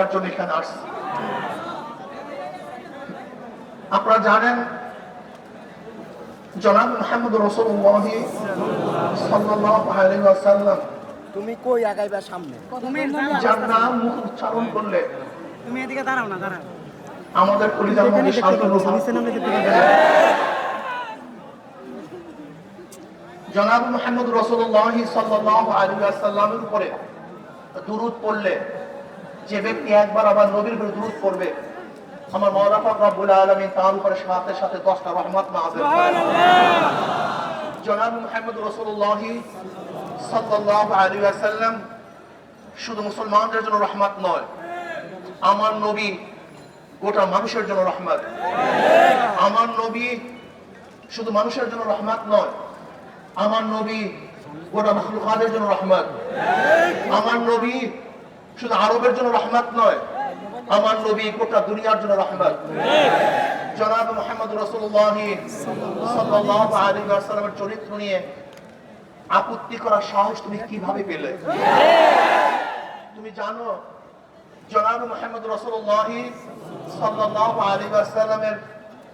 এখানে আসছি। আপনারা জানেন জনাব মুহাম্মদ রাসূলুল্লাহ সাল্লাল্লাহু আলাইহি ওয়াসাল্লাম তুমি কই আগাইবা সামনে যার নাম মুখ উচ্চারণ করলে তুমি এদিকে দাঁড়াও না দাঁড়াও আমাদের কলিজার মধ্যে শান্তি অনুভব জনাব মুহাম্মদ রাসূলুল্লাহ সাল্লাল্লাহু আলাইহি ওয়াসাল্লামের উপরে দুরূদ পড়লে যে ব্যক্তি একবার আবার নবীর উপরে দুরূদ পড়বে আমার মাওলা পাক রব্বুল আলামিন তার উপরে সাথে সাথে 10টা রহমত নাযিল করেন। জনাব মুহাম্মদ রাসূলুল্লাহ সাল্লাল্লাহু আলাইহি ওয়াসাল্লাম শুধু মুসলমানদের জন্য রহমত নয়, আমার নবী গোটা মানুষের জন্য রহমত। আমার নবী শুধু মানুষের জন্য রহমত নয়, আমার নবী গোটা মাখলুকাতের জন্য রহমত। আমার নবী শুধু আরবের জন্য রহমত নয়, আমার নবী গোটা দুনিয়ার জন্য রহমত। জনাব মুহাম্মদ রাসূলুল্লাহ সাল্লাল্লাহু আলাইহি ওয়াসাল্লামের চরিত্র নিয়ে আপত্তি করার সাহস তুমি কিভাবে পেলে? তুমি জানো জনাব মুহাম্মদ রাসূলুল্লাহ সাল্লাল্লাহু আলাইহি ওয়াসাল্লামের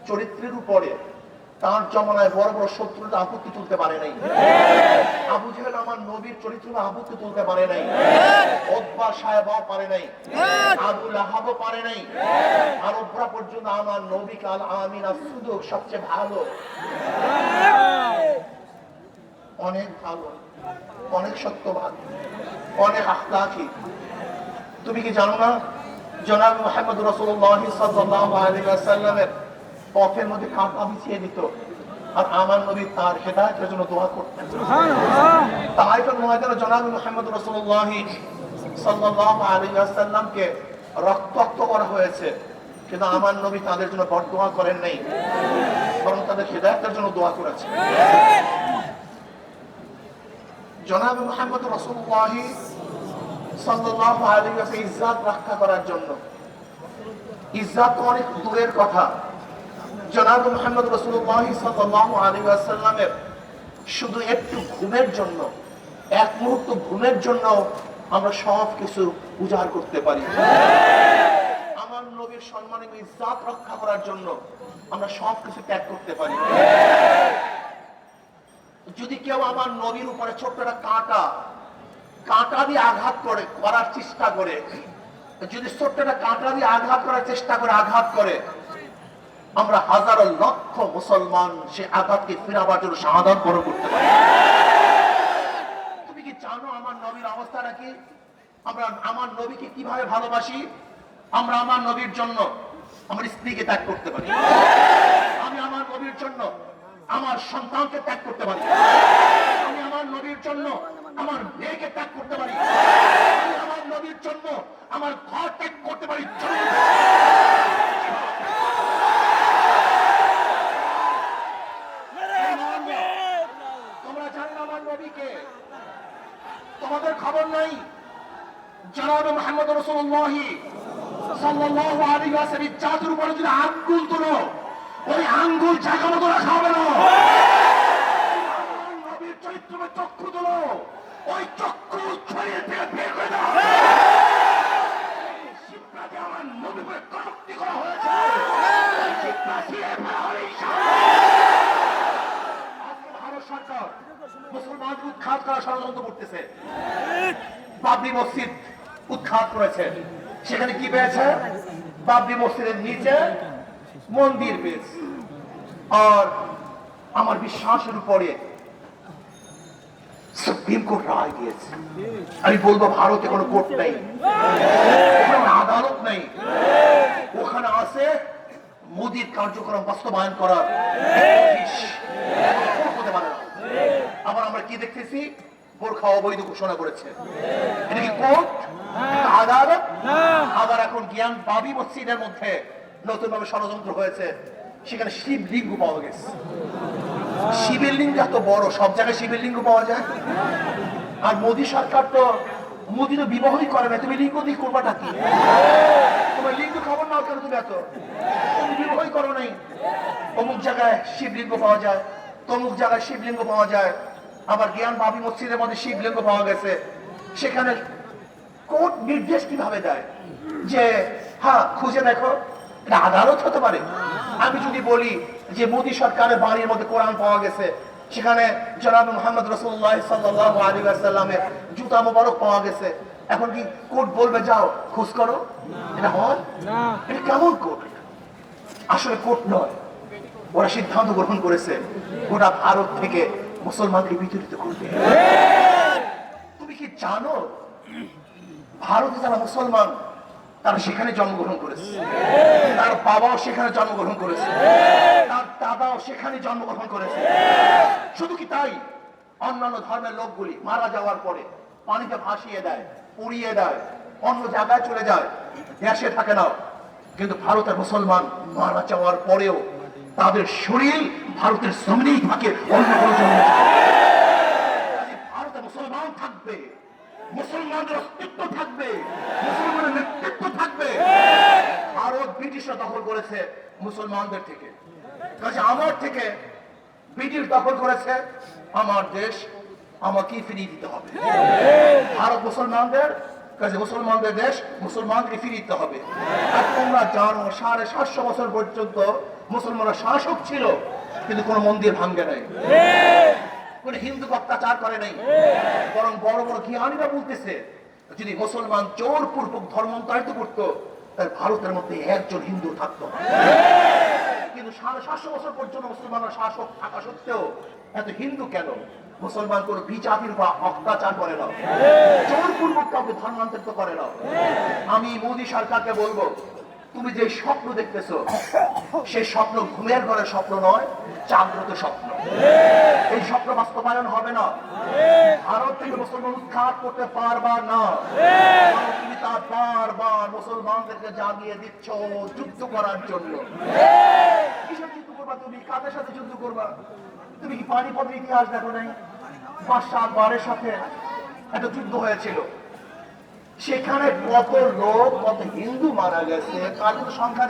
চরিত্রের উপরে তার জমানায় বড় বড় শত্রুরা আপত্তি তুলতে পারে নাই। আবু জাহেল আমার নবীর চরিত্র আপত্তি তুলতে পারে নাই, উতবা সাহেবও পারে নাই, আবু লাহাবও পারে নাই, আরবরা পর্যন্ত আমার নবীকে আল আমিন as-সুদুক সবচেয়ে ভালো, অনেক ভালো, অনেক সত্যবান, অনেক আখলাকি। তুমি কি জানো না জনাব মুহাম্মদ রাসূলুল্লাহ সাল্লাল্লাহু আলাইহি ওয়াসাল্লামের পথের মধ্যে কাঁটা বিছিয়ে দিত আর আমার নবী তার হেদায়েতের জন্য দোয়া করতেন। তাইফের ময়দানে জনাব মুহাম্মদ রাসূলুল্লাহ সাল্লাল্লাহু আলাইহি ওয়াসাল্লামকে রক্তাক্ত করা হয়েছে, কিন্তু আমার নবী তাদের জন্য বদদোয়া করেন নাই, বরং তাদের হেদায়েতের জন্য দোয়া করেছেন। জনাব মুহাম্মদ রাসূলুল্লাহ সাল্লাল্লাহু আলাইহি ওয়াসাল্লাম ইজ্জত রক্ষা করার জন্য, ইজ্জত অনেক দূরের কথা, জনাব মুহাম্মদ রাসূলুল্লাহ সাল্লাল্লাহু আলাইহি ওয়াসাল্লামের শুধু একটু ঘুমের জন্য, এক মুহূর্ত ঘুমের জন্য আমরা সব কিছু উজাড় করতে পারি। আমার নবীর সম্মানের ইজ্জত রক্ষা করার জন্য আমরা সব কিছু ত্যাগ করতে পারি। যদি কেউ আমার নবীর উপরে ছোট্ট একটা কাঁটা দিয়ে আঘাত করার চেষ্টা করে, যদি ছোট্ট একটা কাঁটা দিয়ে আঘাত করার চেষ্টা করে আঘাত করে, আমরা হাজারো লক্ষ মুসলমান সে আঘাতকে ফিরাবার জন্য শাহাদাত বরণ করতে পারি। তুমি কি জানো আমার নবীর অবস্থাটা কি? আমরা আমার নবীকে কিভাবে ভালোবাসি? আমরা আমার নবীর জন্য আমার স্ত্রীকে ত্যাগ করতে পারি, আমি আমার নবীর জন্য আমার সন্তানকে ত্যাগ করতে পারি, আমি আমার নবীর জন্য আমার মেয়েকে ত্যাগ করতে পারি, আমি আমার নবীর জন্য আমার ঘর ত্যাগ করতে পারি। তোমরা জানো আমার নবীকে, তোমাদের খবর নাই জনাব মুহাম্মদ রাসূলুল্লাহ সাল্লাল্লাহু আলাইহি ওয়াসাল্লাম চাঁদের উপরে যদি আঙ্গুল তোলো, ওই আঙ্গুল জায়গা মতো রাখা হবে না। নবীর চরিত্রে চক্ষু তোলো, ওই চক্ষু ছড়িয়ে দিয়ে বের করে দাও। শিবরাতে আমার নবীর উপরে কটূক্তি করা হয়েছে, শিবরাতে ফেলা হলে আজকে ভারত সরকার মুসলমানদের উৎখাত করার ষড়যন্ত্র করতেছে। বাবরি মসজিদ উৎখাত করেছে, সেখানে কি পেয়েছে? বাবরি মসজিদের নিচে মন্দির পেয়েছে। আর আমার বিশ্বাসের উপরে সুপ্রিম কোর্ট রায় দিয়েছে। আমি বলবো ভারতে কোনো কোর্ট নেই, ওখানে আদালত নেই, ওখানে আছে মোদীর কার্যক্রম বাস্তবায়ন করার হতে পারে না। আবার আমরা কি দেখতেছি? বোরখা অবৈধ ঘোষণা করেছে, এটা কি কোর্ট? আদালত? আবার এখন জ্ঞান বাবি মসজিদের মধ্যে নতুন ভাবে ষড়যন্ত্র হয়েছে, সেখানে শিবলিঙ্গ পাওয়া গেছে। শিবের লিঙ্গ এত বড়, সব জায়গায় শিবের লিঙ্গ পাওয়া যায়। আর মোদী সরকার তো, মোদী তো বিবাহই করে না, তুমি লিঙ্গ দিয়ে করবাটা কি? তোমার লিঙ্গ খবর নাও কেন? তুমি এত তুমি বিবাহই করো নাই। অমুক জায়গায় শিবলিঙ্গ পাওয়া যায়, তমুক জায়গায় শিবলিঙ্গ পাওয়া যায়। আবার জ্ঞান বাবি মসজিদের মধ্যে শিবলিঙ্গ পাওয়া গেছে, সেখানে কোর্ট নির্দেশ কিভাবে দেয় যে হ্যাঁ খুঁজে দেখো? এটা আদালত হতে পারে। আমি যদি বলি যে মোদী সরকারের বাড়ির মধ্যে কোরআন পাওয়া গেছে, সেখানে জনাব মুহাম্মদ রাসূলুল্লাহ সাল্লাল্লাহু আলাইহি ওয়াসাল্লামের জুতা মোবারক পাওয়া গেছে, এখন কি কোর্ট বলবে যাও খোঁজ করো? এটা হয় না। এটা কেমন কোর্ট? আসলে কোর্ট নয়, ওরা সিদ্ধান্ত গ্রহণ করেছে গোটা ভারত থেকে মুসলমানকে বিতাড়িত করবে। তুমি কি জানো ভারতে যারা মুসলমান তারা সেখানে জন্মগ্রহণ করেছে, তার বাবাও সেখানে জন্মগ্রহণ করেছে, তার দাদাও সেখানে জন্মগ্রহণ করেছে। শুধু কি তাই, অন্যান্য ধর্মের লোকগুলি মারা যাওয়ার পরে পানিতে ভাসিয়ে দেয়, পুড়িয়ে দেয়, অন্য জায়গায় চলে যায়, দেশে থাকে না। কিন্তু ভারতের মুসলমান মারা যাওয়ার পরেও তাদের শরীর ভারতের জমিনেই থাকে, অন্য কোনো জমিনে থাকে না। ভারতে মুসলমান থাকবে, মুসলমানদের অস্তিত্ব থাকবে, মুসলমানের নেতৃত্ব থাকবে। ভারত ব্রিটিশরা দখল করেছে মুসলমানদের থেকে, কাজে আমার থেকে ব্রিটিশ দখল করেছে আমার দেশ, আমাকে ফিরিয়ে দিতে হবে। ভারত মুসলমানদের কাজে মুসলমানদের দেশ, মুসলমানকে ফিরিয়ে দিতে হবে। আর তোমরা জানো 750 বছর পর্যন্ত মুসলমানরা শাসক ছিল, কিন্তু কোনো মন্দির ভাঙ্গে নাই, কোন হিন্দু অত্যাচার করে নাই। বরং বড় বড় জ্ঞানীরা বলতেছে যদি মুসলমান জোরপূর্বক ধর্মান্তরিত করতো তাহলে ভারতের মধ্যে একজন হিন্দু থাকতো না। কিন্তু 750 বছর পর্যন্ত মুসলমানরা শাসক থাকা সত্ত্বেও এত হিন্দু কেন? মুসলমান কোন বিজাতির বা অত্যাচার করে না, জোরপূর্বক কাউকে ধর্মান্তরিত করে না। আমি মোদী সরকারকে বলবো, তুমি যে স্বপ্ন দেখতেছো সেই স্বপ্ন ঘুমের ঘরের স্বপ্ন নয়, জাগ্রত স্বপ্ন। এই স্বপ্ন বাস্তবায়ন হবে না। ভারত থেকে মুসলমান উৎখাত করতে পারবা না। তুমি তা বারবার মুসলমানদেরকে জাগিয়ে দিচ্ছ যুদ্ধ করার জন্য। কিসের যুদ্ধ করবা তুমি? কাদের সাথে যুদ্ধ করবা? তুমি কি পানিপথের ইতিহাস দেখো নাই? বাদশাহ আকবরের সাথে একটা যুদ্ধ হয়েছিল, সেখানে কত লোক, কত হিন্দু মারা গেছে, কার কোনো সংখ্যা